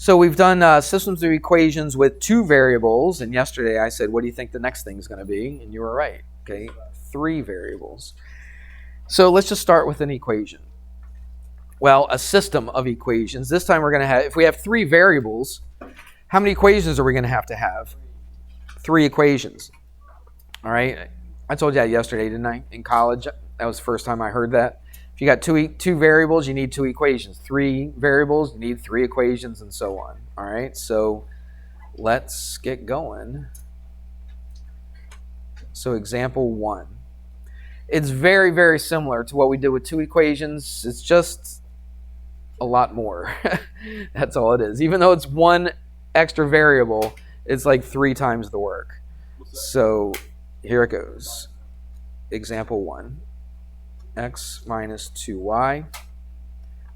So we've done systems of equations with two variables, and yesterday I said, what do you think the next thing is going to be? And you were right, okay, 3 variables. So let's just start with an equation. Well, a system of equations. This time we're going to have, if we have 3 variables, how many equations are we going to have? 3 equations. All right, I told you that yesterday, didn't I? In college, that was the first time I heard that. If you got two variables, you need 2 equations. 3 variables, you need 3 equations, and so on. All right, so let's get going. So example 1. It's very, very similar to what we did with 2 equations. It's just a lot more. That's all it is. Even though it's 1 extra variable, it's like 3 times the work. So here it goes. Example 1. X minus 2y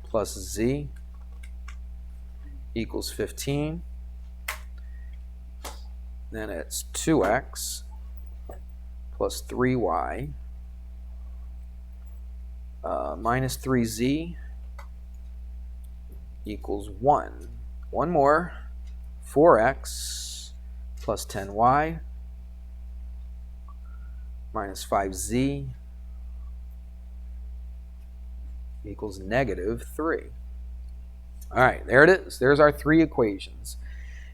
plus z equals 15. Then it's 2x plus 3y minus 3z equals 1. One more. 4x plus 10y minus 5z equals negative 3. All right, there it is. There's our 3 equations.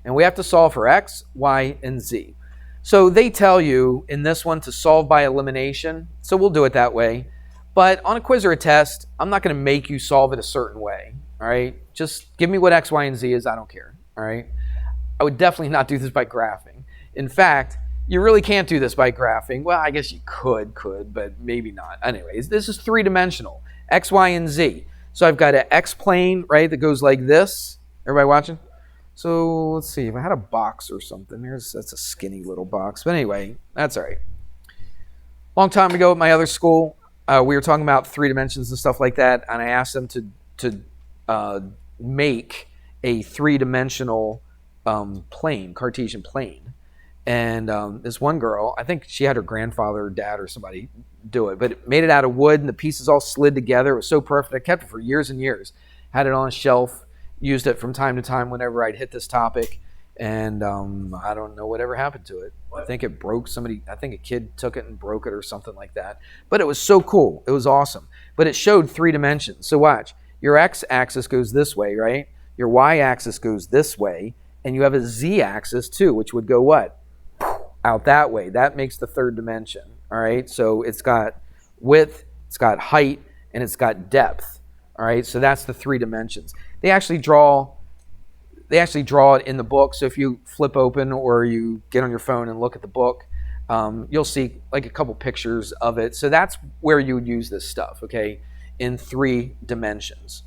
And we have to solve for x, y, and z. So they tell you in this one to solve by elimination. So we'll do it that way. But on a quiz or a test, I'm not going to make you solve it a certain way. All right, just give me what x, y, and z is. I don't care. All right, I would definitely not do this by graphing. In fact, you really can't do this by graphing. Well, I guess you could, but maybe not. Anyways, this is 3-dimensional. X, Y, and Z. So I've got an X plane, right, that goes like this. Everybody watching? So let's see. If I had a box or something, that's a skinny little box. But anyway, that's all right. Long time ago at my other school, we were talking about 3 dimensions and stuff like that, and I asked them to make a 3-dimensional plane, Cartesian plane. And this one girl, I think she had her grandfather or dad or somebody do it, but it made it out of wood and the pieces all slid together. It was so perfect. I kept it for years and years. Had it on a shelf, used it from time to time whenever I'd hit this topic. And I don't know whatever happened to it. I think it broke. I think a kid took it and broke it or something like that. But it was so cool. It was awesome. But it showed 3 dimensions. So watch. Your x-axis goes this way, right? Your y-axis goes this way. And you have a z-axis too, which would go what? Out that way. That makes the 3rd dimension. All right, so it's got width, it's got height, and it's got depth. All right, so that's the 3 dimensions. They actually draw it in the book. So if you flip open or you get on your phone and look at the book, you'll see like a couple pictures of it. So that's where you would use this stuff, okay, in 3 dimensions.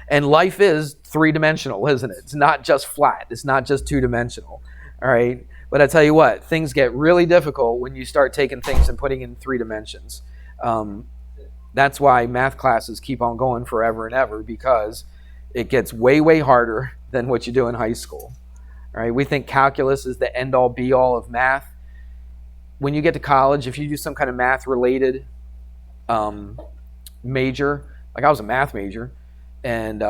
And life is 3-dimensional, isn't it? It's not just flat. It's not just 2-dimensional. All right. But I tell you what, things get really difficult when you start taking things and putting in 3 dimensions. That's why math classes keep on going forever and ever, because it gets way, way harder than what you do in high school. All right, we think calculus is the end-all, be-all of math. When you get to college, if you do some kind of math-related major, like I was a math major, and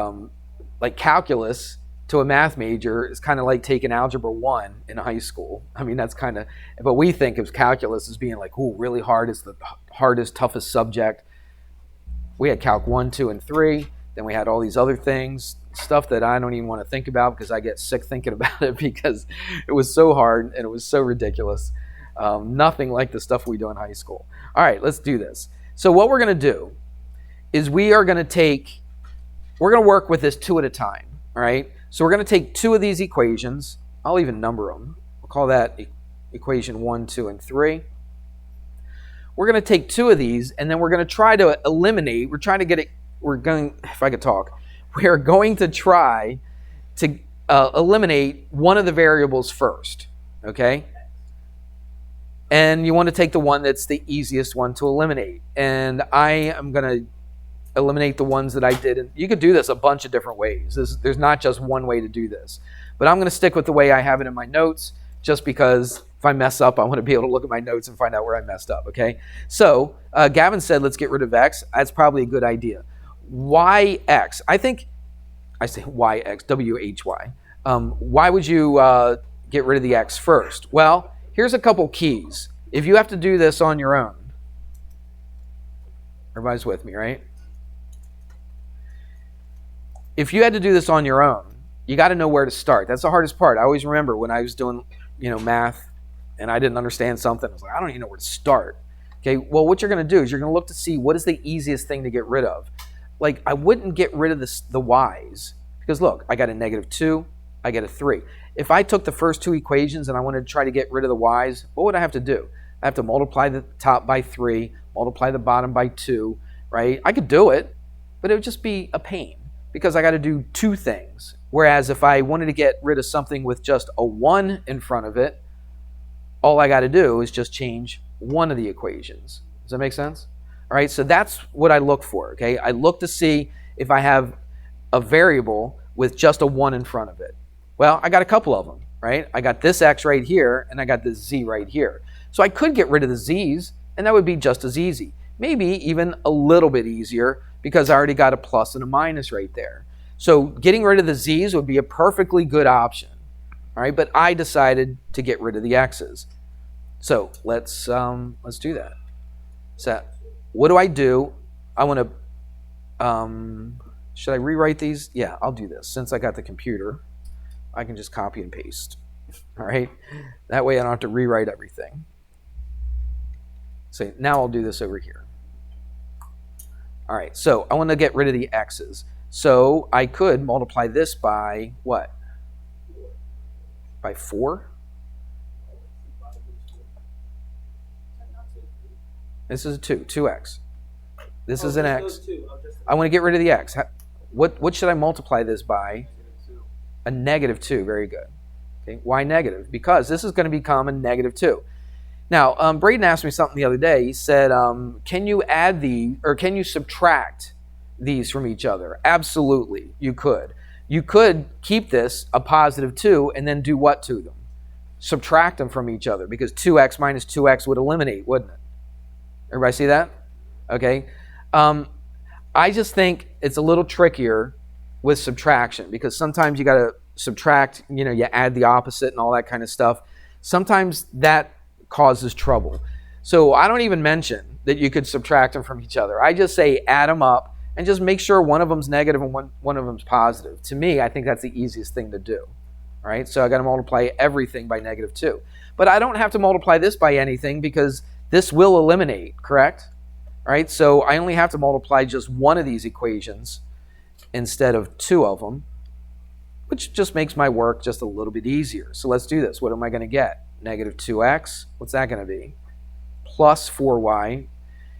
like calculus to a math major is kind of like taking algebra 1 in high school. I mean, that's kind of, but we think of calculus as being like, ooh, really hard. It's the hardest, toughest subject. We had calc 1, 2, and 3. Then we had all these other things, stuff that I don't even want to think about because I get sick thinking about it because it was so hard and it was so ridiculous. Nothing like the stuff we do in high school. All right, let's do this. So what we're going to do is we're going to work with this 2 at a time. All right. So we're going to take 2 of these equations. I'll even number them. We'll call that equation 1, 2, and 3. We're going to take 2 of these, and then we're going to try to eliminate. We're trying to get it. If I could talk, we are going to try to eliminate one of the variables first. Okay. And you want to take the one that's the easiest one to eliminate. And I am going to eliminate the ones that I did. And you could do this a bunch of different ways. There's not just one way to do this. But I'm going to stick with the way I have it in my notes, just because if I mess up, I want to be able to look at my notes and find out where I messed up, okay? So Gavin said, let's get rid of x. That's probably a good idea. Yx. I think I say yx, why. Why would you get rid of the x first? Well, here's a couple keys. If you have to do this on your own, everybody's with me, right? If you had to do this on your own, you got to know where to start. That's the hardest part. I always remember when I was doing, math and I didn't understand something, I was like, I don't even know where to start. Okay, well, what you're going to do is you're going to look to see what is the easiest thing to get rid of. Like, I wouldn't get rid of the y's because, look, I got a -2, I get a 3. If I took the first two equations and I wanted to try to get rid of the y's, what would I have to do? I have to multiply the top by 3, multiply the bottom by 2, right? I could do it, but it would just be a pain because I got to do two things. Whereas if I wanted to get rid of something with just a 1 in front of it, all I got to do is just change one of the equations. Does that make sense? All right, so that's what I look for, okay? I look to see if I have a variable with just a 1 in front of it. Well, I got a couple of them, right? I got this x right here, and I got this z right here. So I could get rid of the z's, and that would be just as easy. Maybe even a little bit easier because I already got a plus and a minus right there. So getting rid of the z's would be a perfectly good option, all right? But I decided to get rid of the x's. So let's do that. So what do? I want to, should I rewrite these? Yeah, I'll do this. Since I got the computer, I can just copy and paste, all right? That way I don't have to rewrite everything. So now I'll do this over here. All right, so I want to get rid of the x's. So I could multiply this by what? By 4? This is a 2x. This is an x. I want to get rid of the x. What should I multiply this by? A -2. Very good. Okay. Why negative? Because this is going to become a -2. Now, Braden asked me something the other day. He said, can you add can you subtract these from each other? Absolutely, you could. You could keep this a +2 and then do what to them? Subtract them from each other because 2x minus 2x would eliminate, wouldn't it? Everybody see that? Okay. I just think it's a little trickier with subtraction because sometimes you got to subtract, you add the opposite and all that kind of stuff. Sometimes that causes trouble. So I don't even mention that you could subtract them from each other. I just say add them up and just make sure one of them's negative and one of them's positive. To me, I think that's the easiest thing to do. All right, so I got to multiply everything by -2. But I don't have to multiply this by anything because this will eliminate, correct? All right, so I only have to multiply just one of these equations instead of two of them, which just makes my work just a little bit easier. So let's do this. What am I going to get? -2x. What's that going to be? Plus 4y.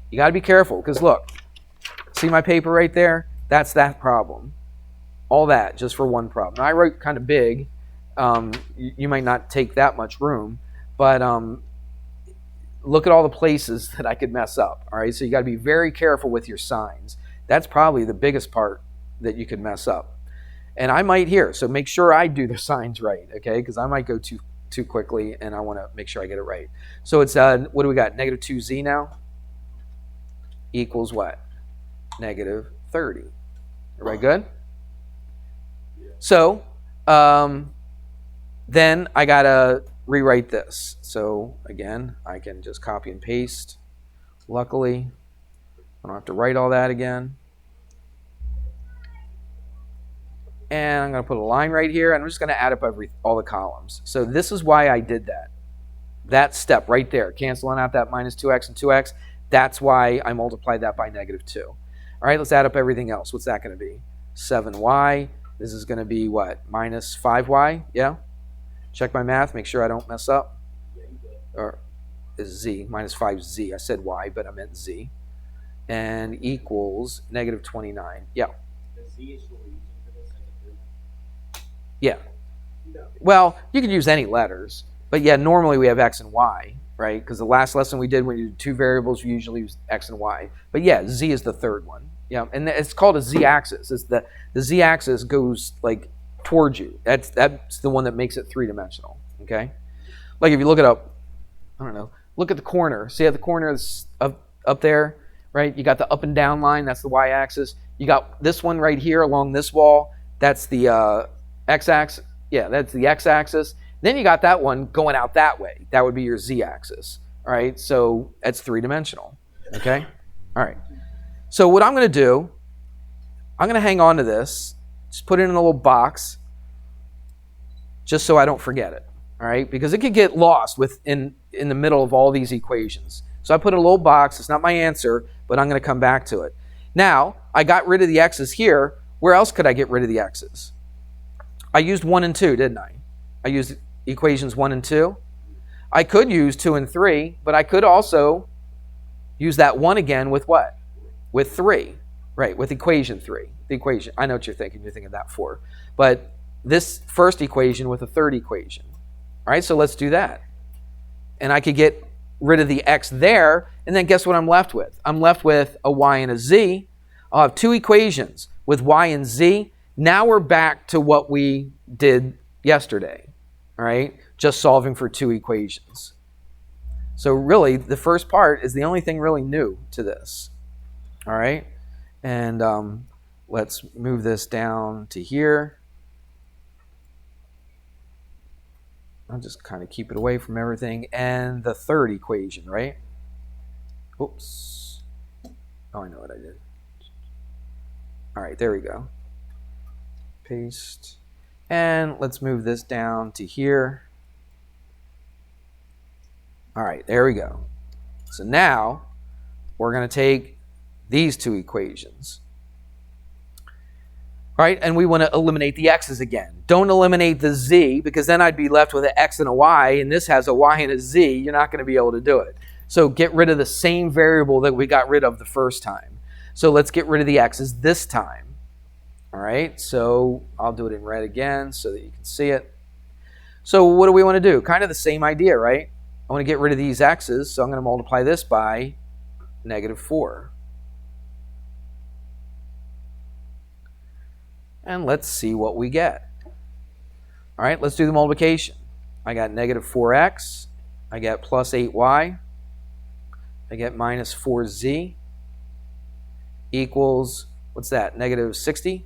You got to be careful because look, see my paper right there? That's that problem. All that just for one problem. Now I wrote kind of big. You might not take that much room, but look at all the places that I could mess up. All right, so you got to be very careful with your signs. That's probably the biggest part that you could mess up. And I might here, so make sure I do the signs right, okay? Because I might go too quickly, and I want to make sure I get it right. So it's what do we got? -2z now equals what? -30. Everybody good? So then I gotta rewrite this. So again, I can just copy and paste. Luckily, I don't have to write all that again. And I'm going to put a line right here, and I'm just going to add up all the columns. So this is why I did that. That step right there, canceling out that -2x and 2x, that's why I multiplied that by -2. All right, let's add up everything else. What's that going to be? 7y. This is going to be what? -5y, yeah? Check my math, make sure I don't mess up. Or is z, -5z. I said y, but I meant z. And equals -29. Yeah. The z is what we're using for this as a proof. Yeah. No. Well, you could use any letters. But yeah, normally we have x and y, right? Because the last lesson we did when you do two variables, we usually use x and y. But yeah, z is the third one. Yeah, and it's called a z-axis. It's the z-axis goes like towards you. That's the one that makes it three-dimensional, okay? Like if you look it up, I don't know, look at the corner. See at the corner up there, right? You got the up and down line, that's the y-axis. You got this one right here along this wall, That's the x-axis. Yeah, that's the x-axis. Then you got that one going out that way. That would be your z-axis. All right, so that's three-dimensional. Okay? All right. So what I'm going to do, I'm going to hang on to this, just put it in a little box, just so I don't forget it. All right? Because it could get lost in the middle of all these equations. So I put a little box. It's not my answer, but I'm going to come back to it. Now, I got rid of the x's here. Where else could I get rid of the x's? I used 1 and 2, didn't I? I used equations 1 and 2. I could use 2 and 3, but I could also use that 1 again with what? With 3. Right, with equation 3. The equation, I know what you're thinking. You're thinking that 4. But this first equation with a third equation. All right, so let's do that. And I could get rid of the x there, and then guess what I'm left with? I'm left with a y and a z. I'll have 2 equations with y and z. Now we're back to what we did yesterday, all right? Just solving for 2 equations. So really, the first part is the only thing really new to this, all right? And let's move this down to here. I'll just kind of keep it away from everything. And the third equation, right? Oops. Oh, I know what I did. All right, there we go. Paste. And let's move this down to here. All right, there we go. So now we're going to take these 2 equations. All right, and we want to eliminate the x's again. Don't eliminate the z, because then I'd be left with an x and a y, and this has a y and a z. You're not going to be able to do it. So get rid of the same variable that we got rid of the first time. So let's get rid of the x's this time. All right, so I'll do it in red again so that you can see it. So what do we want to do? Kind of the same idea, right? I want to get rid of these x's, so I'm going to multiply this by -4. And let's see what we get. All right, let's do the multiplication. I got -4x. I get plus 8y. I get minus 4z equals, what's that, -60?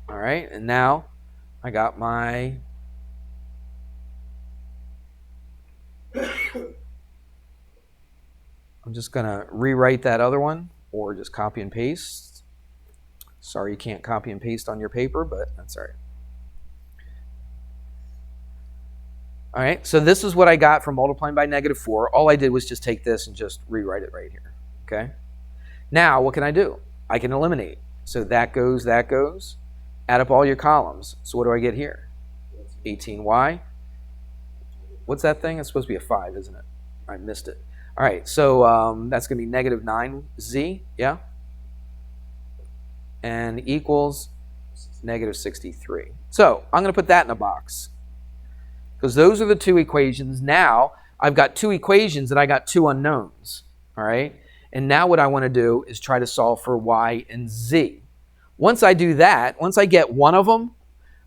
All right, and now I got my I'm just going to rewrite that other one, or just copy and paste. Sorry you can't copy and paste on your paper, but that's all right. All right, so this is what I got from multiplying by -4. All I did was just take this and just rewrite it right here, okay? Now, what can I do? I can eliminate. So that goes, add up all your columns. So what do I get here? 18y. What's that thing? It's supposed to be a 5, isn't it? I missed it. All right, so that's going to be -9z, yeah? And equals -63. So I'm going to put that in a box, because those are the 2 equations. Now I've got 2 equations and I got 2 unknowns, all right? And now what I want to do is try to solve for y and z. Once I do that, once I get one of them,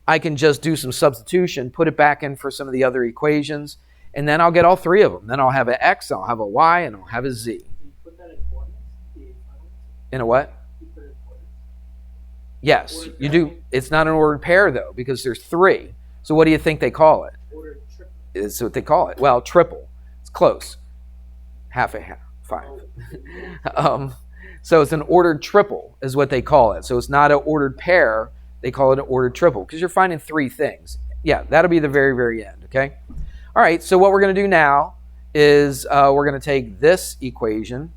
I can just do some substitution, put it back in for some of the other equations, and then I'll get all 3 of them. Then I'll have an x, I'll have a y, and I'll have a z. Do you put that in coordinates? In a what? You put it in coordinates? Yes, Ordered you pair. do. It's not an ordered pair, though, because there's 3. So what do you think they call it? Ordered triple. It's what they call it. Well, triple. It's close. Half a half. 5. So it's an ordered triple is what they call it. So it's not an ordered pair. They call it an ordered triple, because you're finding 3 things. Yeah, that'll be the very, very end, okay? All right, so what we're going to do now is we're going to take this equation.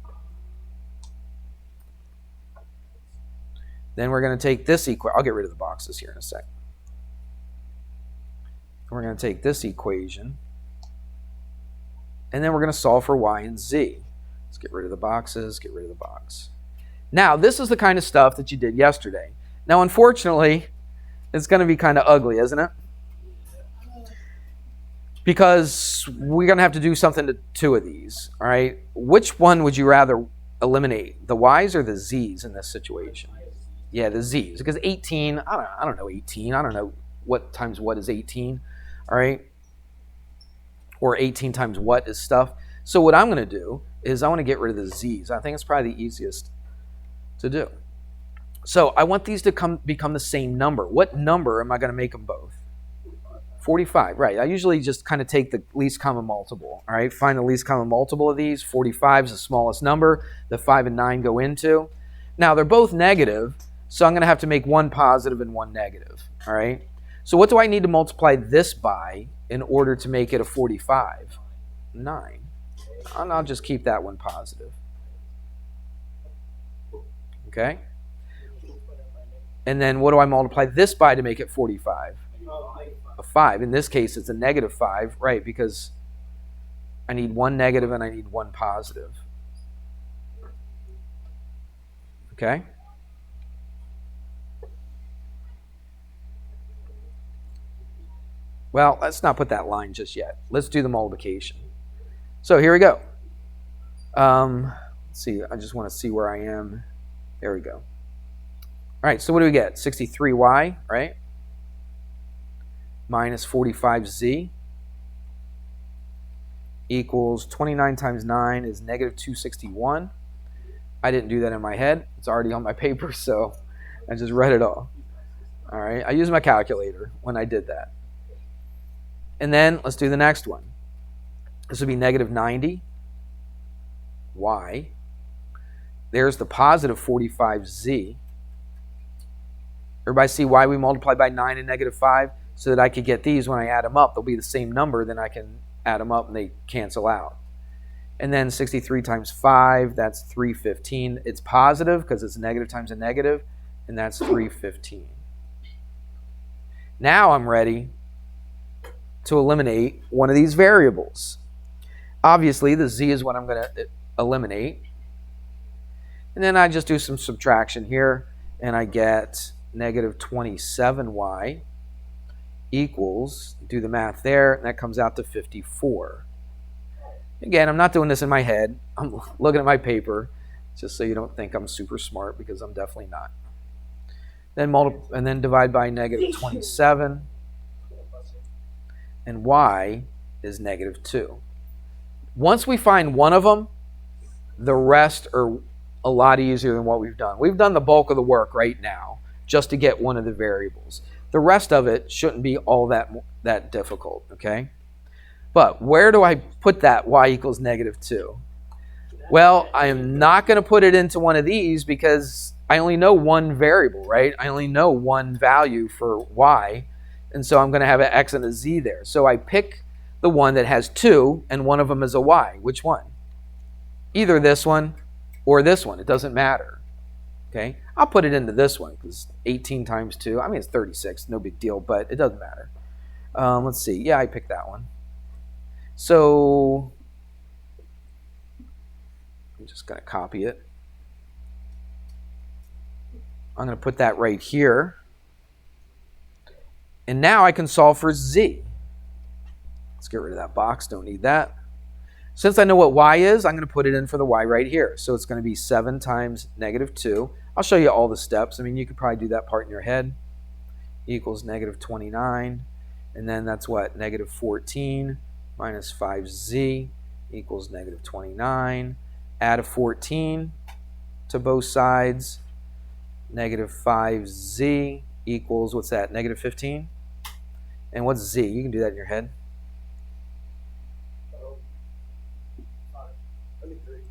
Then we're going to take this equation. I'll get rid of the boxes here in a second. We're going to take this equation. And then we're going to solve for y and z. Let's get rid of the boxes, get rid of the box. Now, this is the kind of stuff that you did yesterday. Now, unfortunately, it's going to be kind of ugly, isn't it? Because we're going to have to do something to 2 of these, all right? Which one would you rather eliminate, the y's or the z's in this situation? Yeah, the z's, because 18, I don't know 18. I don't know what times what is 18, all right? Or 18 times what is stuff. So what I'm going to do is I want to get rid of the z's. I think it's probably the easiest to do. So I want these to become the same number. What number am I going to make them both? 45, right. I usually just kind of take the least common multiple, all right? Find the least common multiple of these. 45 is the smallest number. The 5 and 9 go into. Now, they're both negative, so I'm going to have to make one positive and one negative, all right? So what do I need to multiply this by in order to make it a 45? 9. And I'll just keep that one positive. Okay? And then what do I multiply this by to make it 45? A 5. In this case, it's a negative 5, right? Because I need one negative and I need one positive. Okay? Well, let's not put that line just yet. Let's do the multiplication. So here we go. Let's see. I just want to see where I am. There we go. All right, so what do we get? 63y, right? Minus 45z equals 29 times 9 is negative 261. I didn't do that in my head. It's already on my paper, so I just read it all. All right, I used my calculator when I did that. And then let's do the next one. This would be negative 90y. There's the positive 45z. Everybody see why we multiply by 9 and negative 5? So that I could get these when I add them up. They'll be the same number, then I can add them up and they cancel out. And then 63 times 5, that's 315. It's positive because it's negative times a negative, and that's 315. Now I'm ready to eliminate one of these variables. Obviously, the z is what I'm going to eliminate. And then I just do some subtraction here, and I get negative 27y equals, do the math there, and that comes out to 54. Again, I'm not doing this in my head. I'm looking at my paper, just so you don't think I'm super smart, because I'm definitely not. Then and then divide by negative 27, and y is negative 2. Once we find one of them, the rest are a lot easier than what we've done. We've done the bulk of the work right now just to get one of the variables. The rest of it shouldn't be all that difficult, okay? But where do I put that y equals negative 2? Well, I am not going to put it into one of these because I only know one variable, right? I only know one value for y, and so I'm going to have an x and a z there. So I pick the one that has 2, and one of them is a y. Which one? Either this one or this one. It doesn't matter. Okay, I'll put it into this one because 18 times 2, I mean, it's 36, no big deal, but it doesn't matter. Let's see. Yeah, I picked that one. So I'm just going to copy it. I'm going to put that right here. And now I can solve for z. Let's get rid of that box. Don't need that. Since I know what y is, I'm going to put it in for the y right here. So it's going to be 7 times negative 2. I'll show you all the steps. I mean, you could probably do that part in your head. Equals negative 29. And then that's what? Negative 14 minus 5z equals negative 29. Add a 14 to both sides. Negative 5z equals, what's that? Negative 15? And what's z? You can do that in your head.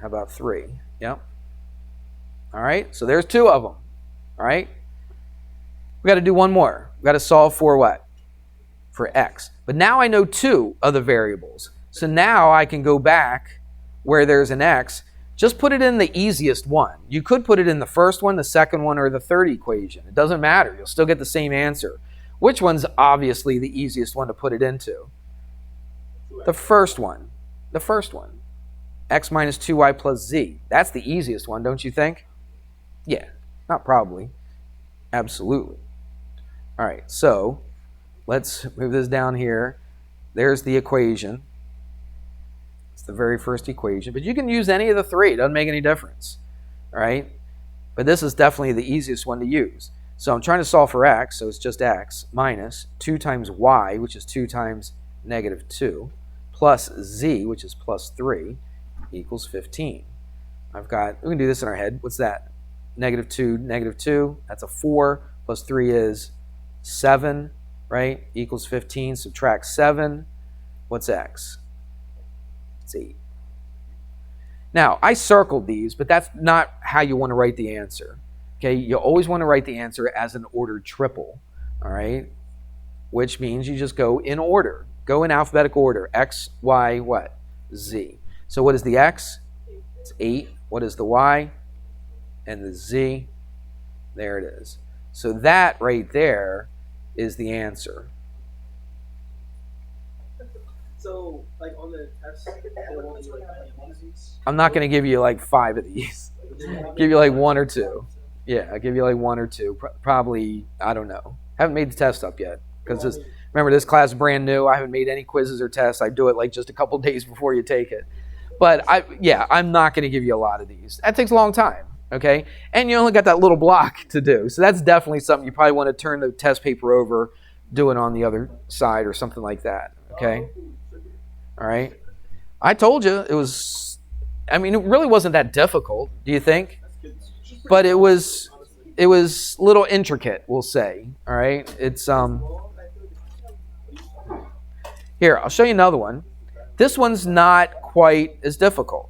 How about 3? Yep. All right, so there's 2 of them. All right. We got to do one more. We got to solve for what? For x. But now I know 2 of the variables. So now I can go back where there's an x. Just put it in the easiest one. You could put it in the first one, the second one, or the third equation. It doesn't matter. You'll still get the same answer. Which one's obviously the easiest one to put it into? The first one. The first one. X minus 2y plus z. That's the easiest one, don't you think? Yeah, not probably. Absolutely. All right, so let's move this down here. There's the equation. It's the very first equation. But you can use any of the 3. It doesn't make any difference. All right? But this is definitely the easiest one to use. So I'm trying to solve for x, so it's just x, minus 2 times y, which is 2 times negative 2, plus z, which is plus 3, equals 15. We can do this in our head. What's that? negative 2, that's a 4, plus 3 is 7, right? Equals 15, subtract 7. What's x? It's 8. Now, I circled these, but that's not how you want to write the answer. Okay, you always want to write the answer as an ordered triple, all right? Which means you just go in order. Go in alphabetical order. X, Y, what? Z. So what is the x? It's 8. What is the y? And the z? There it is. So that right there is the answer. So, like on the test, they won't do like any one of these. I'm not going to give you like 5 of these. Give you like 1 or 2. Yeah, I'll give you like 1 or 2. Probably, I don't know. Haven't made the test up yet. Because remember, this class is brand new. I haven't made any quizzes or tests. I do it like just a couple days before you take it. But I'm not going to give you a lot of these. That takes a long time, okay? And you only got that little block to do. So that's definitely something you probably want to turn the test paper over, do it on the other side or something like that, okay? All right. I told you it was, it really wasn't that difficult, do you think? But it was a little intricate, we'll say, all right? It's, here, I'll show you another one. This one's not quite as difficult,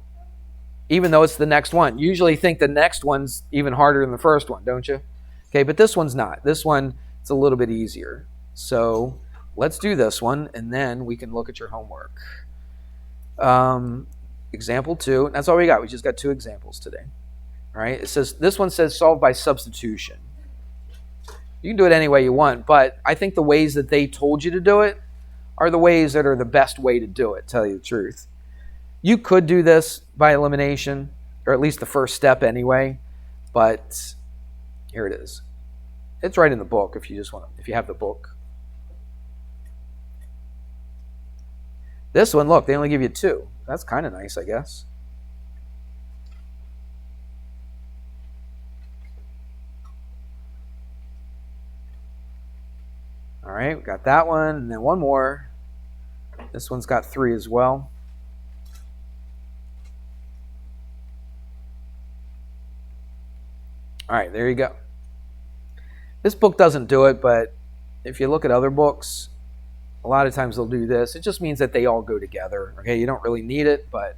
even though it's the next one. You usually think the next one's even harder than the first one, don't you? Okay, but this one's not. This one, it's a little bit easier. So let's do this one, and then we can look at your homework. Example 2. That's all we got. We just got 2 examples today. All right. It says this one says solve by substitution. You can do it any way you want, but I think the ways that they told you to do it are the ways that are the best way to do it, tell you the truth. You could do this by elimination, or at least the first step anyway, but here it is. It's right in the book if you have the book. This one, look, they only give you 2. That's kind of nice, I guess. All right, we got that one, and then one more. This one's got 3 as well. All right, there you go. This book doesn't do it, but if you look at other books, a lot of times they'll do this. It just means that they all go together. Okay, you don't really need it, but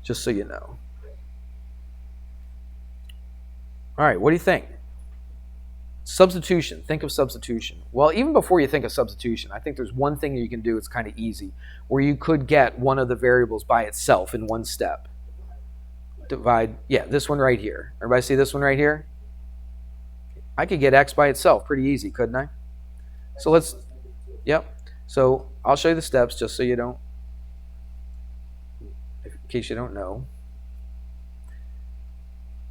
just so you know. All right, what do you think? Substitution. Think of substitution. Well, even before you think of substitution, I think there's one thing you can do. It's kind of easy, where you could get one of the variables by itself in one step. Divide, this one right here. Everybody see this one right here? I could get x by itself pretty easy, couldn't I? So let's, So I'll show you the steps just so you don't, in case you don't know.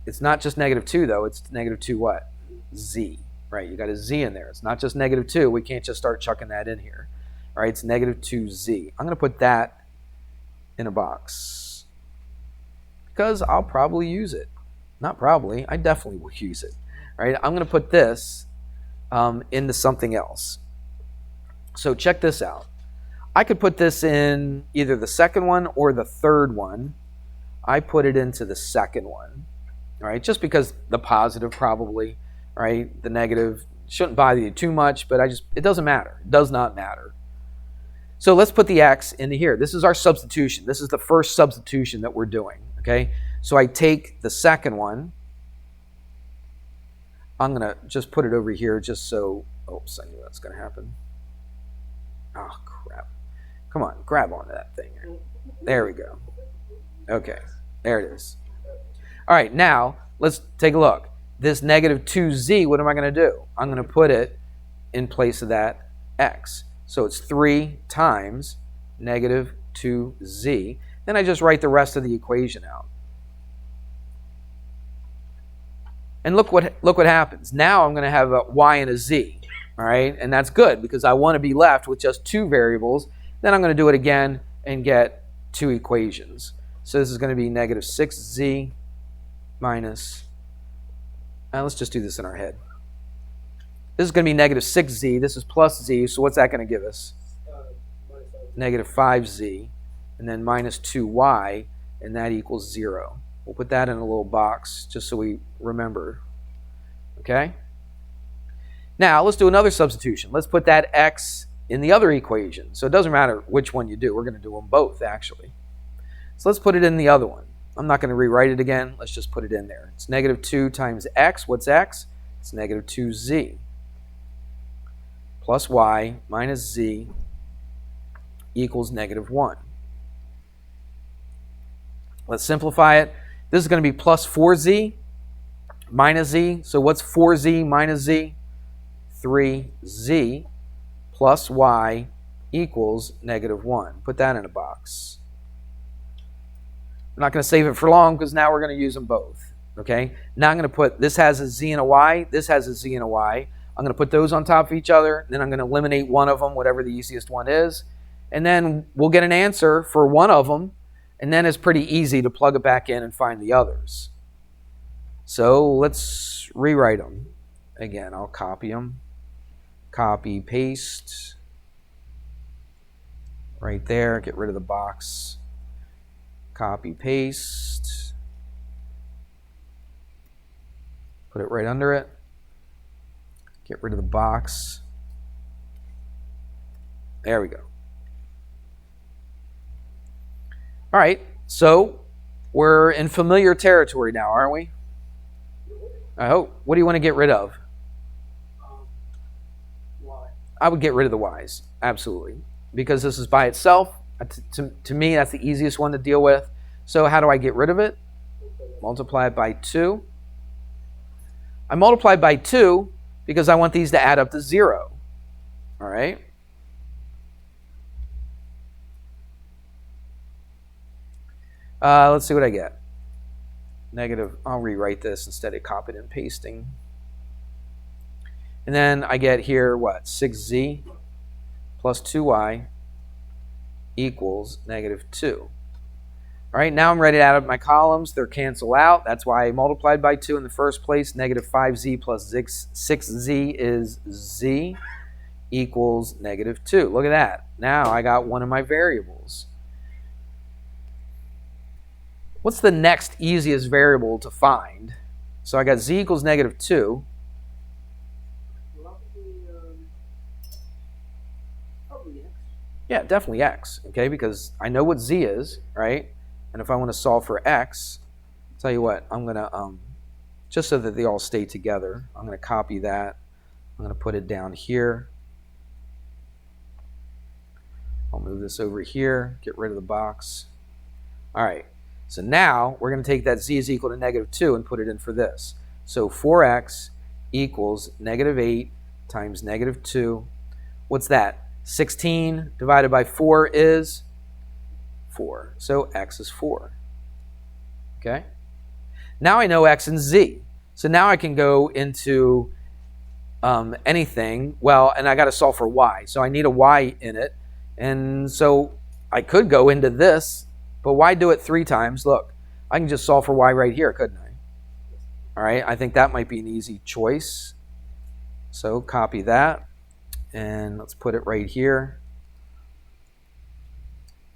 It's not just -2 though, it's -2 what? Z, right? You got a Z in there. It's not just -2. We can't just start chucking that in here. All right, it's -2Z. I'm going to put that in a box because I'll probably use it. Not probably, I definitely will use it. All right, I'm going to put this into something else. So check this out. I could put this in either the second one or the third one. I put it into the second one. All right, just because the positive probably, right? The negative shouldn't bother you too much, but it doesn't matter. It does not matter. So let's put the x into here. This is our substitution. This is the first substitution that we're doing, okay? So I take the second one. I'm going to just put it over here just so, oops, I knew that's going to happen. Oh, crap. Come on, grab onto that thing here. There we go. Okay, there it is. All right, now let's take a look. This -2z, what am I going to do? I'm going to put it in place of that x. So it's 3 times -2z. Then I just write the rest of the equation out. And look what happens. Now I'm going to have a y and a z. All right, and that's good because I want to be left with just 2 variables. Then I'm going to do it again and get 2 equations. So this is going to be -6z minus, let's just do this in our head. This is going to be -6z. This is plus z. So what's that going to give us? -5z. And then -2y. And that equals 0. We'll put that in a little box just so we remember. Okay? Now, let's do another substitution. Let's put that x in the other equation. So it doesn't matter which one you do. We're going to do them both, actually. So let's put it in the other one. I'm not going to rewrite it again. Let's just put it in there. It's negative 2 times x. What's x? It's negative 2z plus y minus z equals negative 1. Let's simplify it. This is going to be plus 4z minus z. So what's 4z minus z? 3z plus y equals negative 1. Put that in a box. I'm not going to save it for long because now we're going to use them both. Okay? Now I'm going to put, this has a z and a y, this has a z and a y. I'm going to put those on top of each other, then I'm going to eliminate one of them, whatever the easiest one is, and then we'll get an answer for one of them, and then it's pretty easy to plug it back in and find the others. So let's rewrite them. Again, I'll copy them. Copy, paste. Right there, get rid of the box. Copy, paste. Put it right under it. Get rid of the box. There we go. All right, so we're in familiar territory now, aren't we? I hope. What do you want to get rid of? Y. I would get rid of the y's, absolutely. Because this is by itself. To me, that's the easiest one to deal with. So how do I get rid of it? Multiply it by 2. I multiply by 2 because I want these to add up to 0. All right? Let's see what I get. Negative, I'll rewrite this instead of copying and pasting. And then I get here, what? 6z plus 2y equals negative 2. All right, now I'm ready to add up my columns. They're cancel out. That's why I multiplied by 2 in the first place. Negative 5z plus 6z is z equals negative 2. Look at that. Now I got one of my variables. What's the next easiest variable to find? So I got z equals negative 2. Probably x. Yeah, definitely x, okay, because I know what z is, right? And if I want to solve for x, I'll tell you what, I'm going to, just so that they all stay together, I'm going to copy that. I'm going to put it down here. I'll move this over here, get rid of the box. All right, so now we're going to take that z is equal to negative 2 and put it in for this. So 4x equals negative 8 times negative 2. What's that? 16 divided by 4 is 4. So x is 4. Okay? Now I know x and z. So now I can go into anything. Well, and I got to solve for y. So I need a y in it. And so I could go into this, but why do it 3 times? Look, I can just solve for y right here, couldn't I? All right, I think that might be an easy choice. So copy that, and let's put it right here.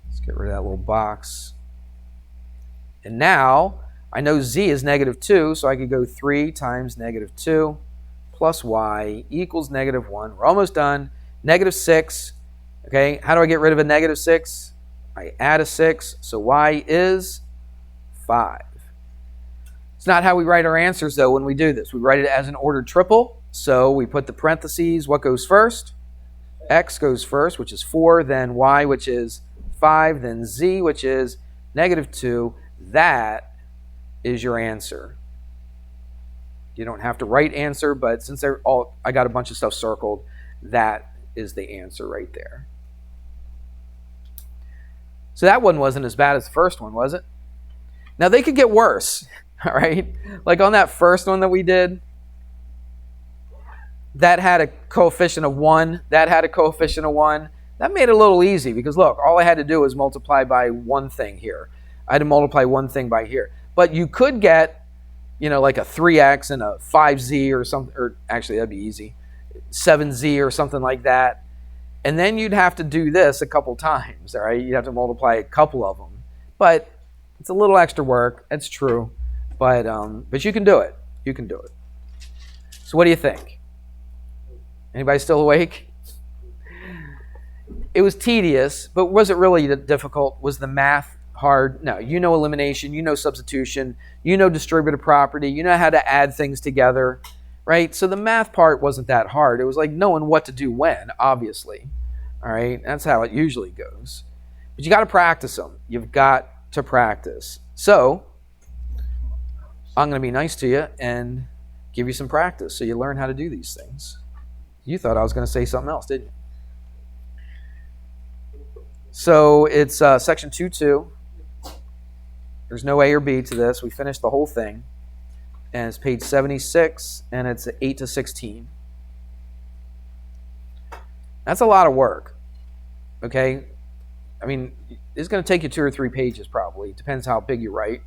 Let's get rid of that little box. And now I know z is negative 2, so I could go 3 times negative 2 plus y equals negative 1. We're almost done. Negative 6. Okay, how do I get rid of a negative 6? I add a 6, so y is 5. It's not how we write our answers, though, when we do this. We write it as an ordered triple. So we put the parentheses. What goes first? X goes first, which is 4, then y, which is 5, then z, which is negative 2. That is your answer. You don't have to write answer, but since they're all, I got a bunch of stuff circled, that is the answer right there. So that one wasn't as bad as the first one, was it? Now they could get worse, all right? Like on that first one that we did, that had a coefficient of 1, that had a coefficient of 1. That made it a little easy because look, all I had to do was multiply by one thing here. I had to multiply one thing by here. But you could get, you know, like a 3x and a 5z or something, or actually that'd be easy, 7z or something like that. And then you'd have to do this a couple times, all right? You'd have to multiply a couple of them. But It's a little extra work. It's true, but you can do it. You can do it. So what do you think? Anybody still awake? It was tedious, but was it really difficult? Was the math hard? No. You know elimination. You know substitution. You know distributive property. You know how to add things together, right? So the math part wasn't that hard. It was like knowing what to do when, obviously. All right? That's how it usually goes. But you got to practice them. You've got to practice. So I'm going to be nice to you and give you some practice so you learn how to do these things. You thought I was going to say something else, didn't you? So it's section 2.2. There's no A or B to this. We finished the whole thing. And it's page 76, and it's 8 to 16. That's a lot of work. Okay? I mean, it's going to take you 2 or 3 pages probably. It depends how big you write,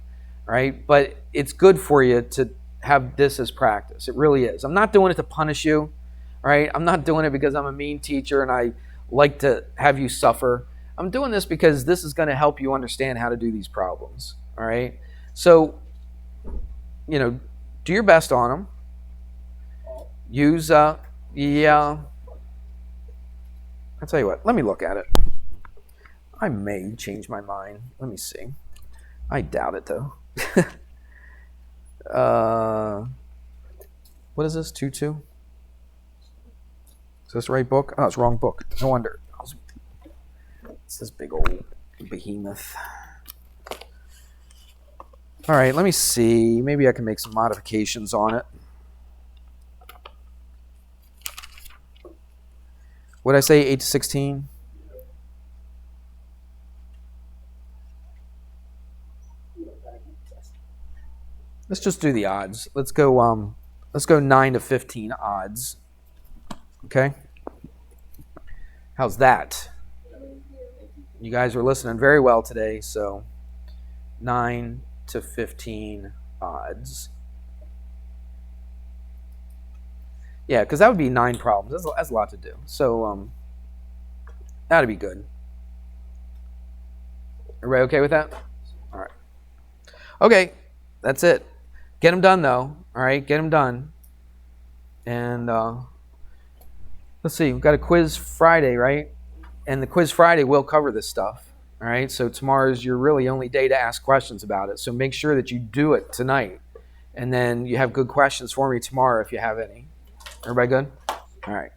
right? But it's good for you to have this as practice. It really is. I'm not doing it to punish you, right? I'm not doing it because I'm a mean teacher and I like to have you suffer. I'm doing this because this is going to help you understand how to do these problems, all right? So, do your best on them. Use, I'll tell you what, let me look at it. I may change my mind. Let me see. I doubt it, though. What is this, 2.2? Is this the right book? Oh, it's the wrong book. No wonder. It's this big old behemoth. All right, let me see. Maybe I can make some modifications on it. What did I say, 8 to 16? Let's just do the odds. Let's go 9 to 15 odds. Okay? How's that? You guys are listening very well today, so 9 to 15 odds. Yeah, because that would be 9 problems. That's a lot to do. So that'd be good. Everybody okay with that? All right. Okay, that's it. Get them done, though. All right, get them done. And let's see. We've got a quiz Friday, right? And the quiz Friday will cover this stuff. All right, so tomorrow's your really only day to ask questions about it. So make sure that you do it tonight. And then you have good questions for me tomorrow if you have any. Everybody good? All right.